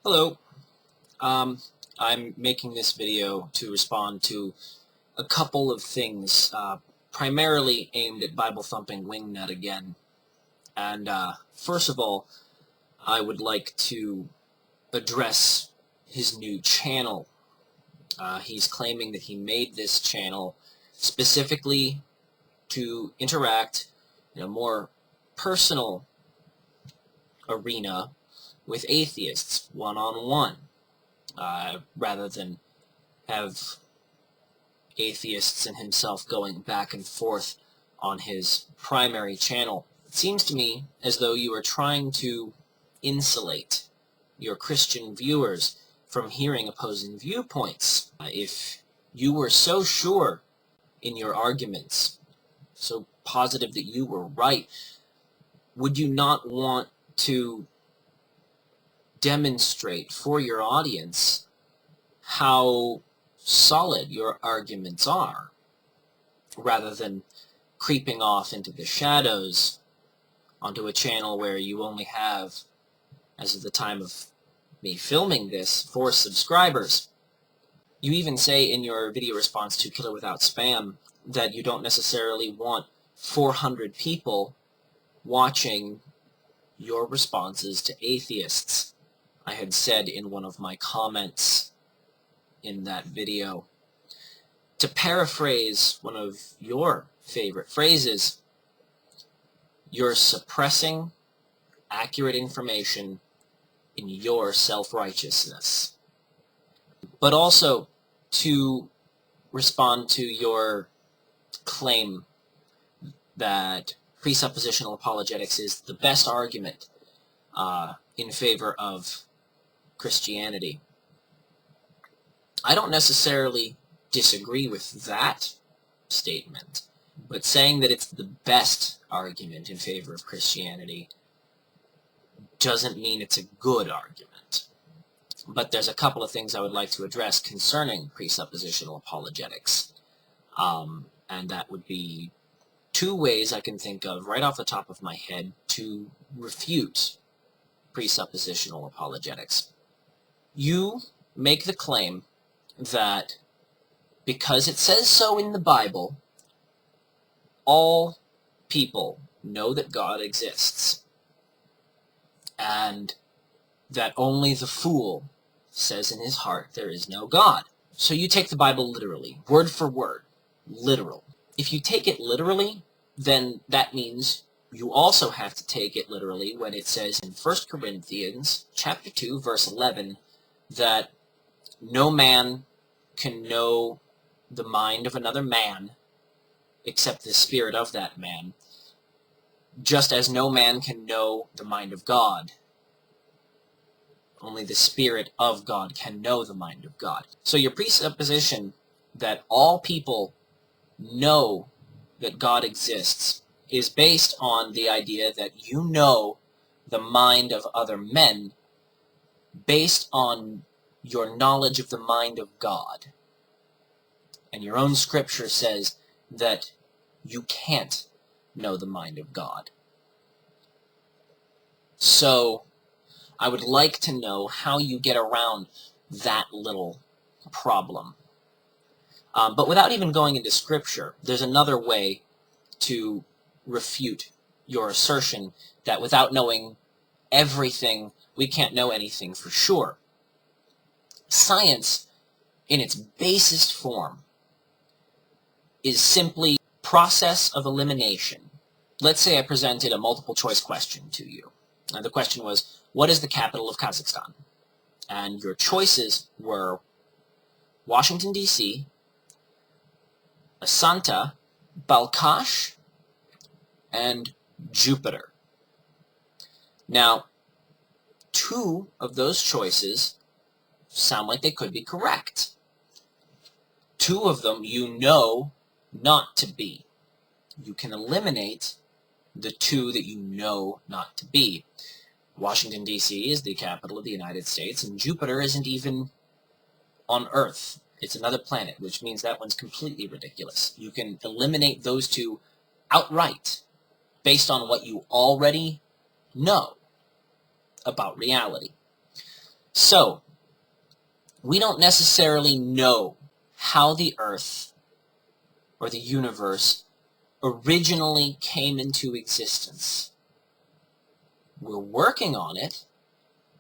Hello. I'm making this video to respond to a couple of things, primarily aimed at Biblethumpingwingnut again. And first of all, I would like to address his new channel. He's claiming that he made this channel specifically to interact in a more personal arena with atheists, one-on-one. Rather than have atheists and himself going back and forth on his primary channel. It seems to me as though you are trying to insulate your Christian viewers from hearing opposing viewpoints. If you were so sure in your arguments, so positive that you were right, would you not want to demonstrate for your audience how solid your arguments are, rather than creeping off into the shadows onto a channel where you only have, as of the time of me filming this, 4 subscribers? You even say in your video response to Killer Without Spam that you don't necessarily want 400 people watching your responses to atheists. I had said in one of my comments in that video. To paraphrase one of your favorite phrases, you're suppressing accurate information in your self-righteousness. But also to respond to your claim that presuppositional apologetics is the best argument in favor of Christianity. I don't necessarily disagree with that statement, but saying that it's the best argument in favor of Christianity doesn't mean it's a good argument. But there's a couple of things I would like to address concerning presuppositional apologetics, and that would be 2 ways I can think of right off the top of my head to refute presuppositional apologetics. You make the claim that because it says so in the Bible, all people know that God exists, and that only the fool says in his heart there is no God. So you take the Bible literally, word for word, literal. If you take it literally, then that means you also have to take it literally when it says in 1 Corinthians chapter 2, verse 11, that no man can know the mind of another man except the spirit of that man, just as no man can know the mind of God. Only the Spirit of God can know the mind of God. So your presupposition that all people know that God exists is based on the idea that you know the mind of other men based on your knowledge of the mind of God. And your own scripture says that you can't know the mind of God. So I would like to know how you get around that little problem. But without even going into scripture, there's another way to refute your assertion that without knowing everything, we can't know anything for sure. Science, in its basest form, is simply process of elimination. Let's say I presented a multiple choice question to you. And the question was, what is the capital of Kazakhstan? And your choices were Washington, D.C., Asanta, Balkhash, and Jupiter. Now, 2 of those choices sound like they could be correct. 2 of them you know not to be. You can eliminate the 2 that you know not to be. Washington, D.C. is the capital of the United States, and Jupiter isn't even on Earth. It's another planet, which means that one's completely ridiculous. You can eliminate those 2 outright based on what you already know about reality. So, we don't necessarily know how the earth or the universe originally came into existence. We're working on it,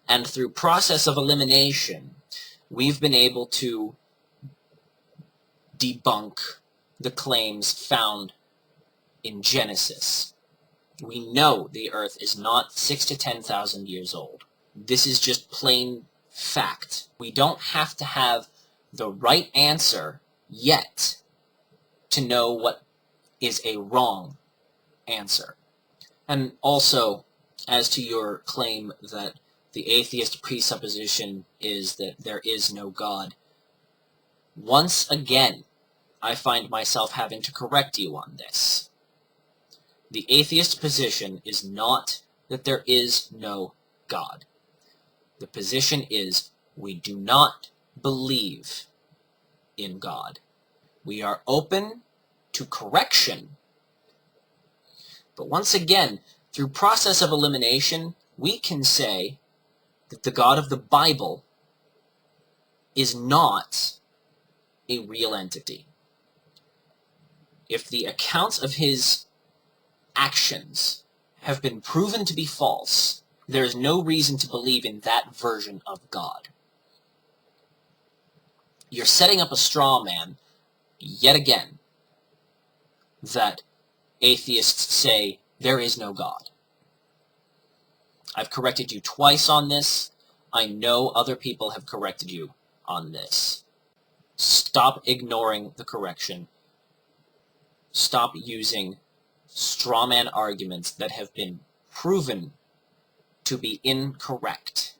and through process of elimination, we've been able to debunk the claims found in Genesis. We know the earth is not 6,000 to 10,000 years old. This is just plain fact. We don't have to have the right answer yet to know what is a wrong answer. And also, as to your claim that the atheist presupposition is that there is no God, once again, I find myself having to correct you on this. The atheist position is not that there is no God. The position is we do not believe in God. We are open to correction. But once again, through process of elimination, we can say that the God of the Bible is not a real entity. If the accounts of his actions have been proven to be false, there is no reason to believe in that version of God. You're setting up a straw man, yet again, that atheists say there is no God. I've corrected you twice on this. I know other people have corrected you on this. Stop ignoring the correction. Stop using straw man arguments that have been proven to be incorrect.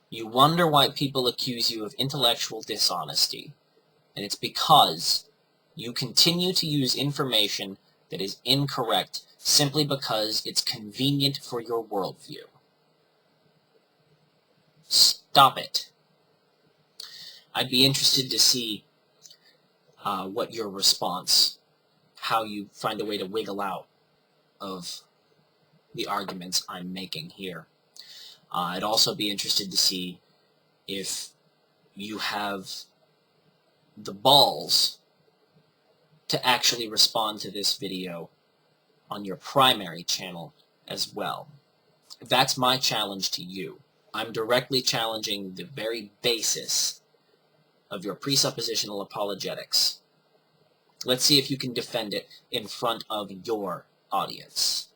You wonder why people accuse you of intellectual dishonesty, and it's because you continue to use information that is incorrect simply because it's convenient for your worldview. Stop it. I'd be interested to see what your response, how you find a way to wiggle out of the arguments I'm making here. I'd also be interested to see if you have the balls to actually respond to this video on your primary channel as well. That's my challenge to you. I'm directly challenging the very basis of your presuppositional apologetics. Let's see if you can defend it in front of your audience.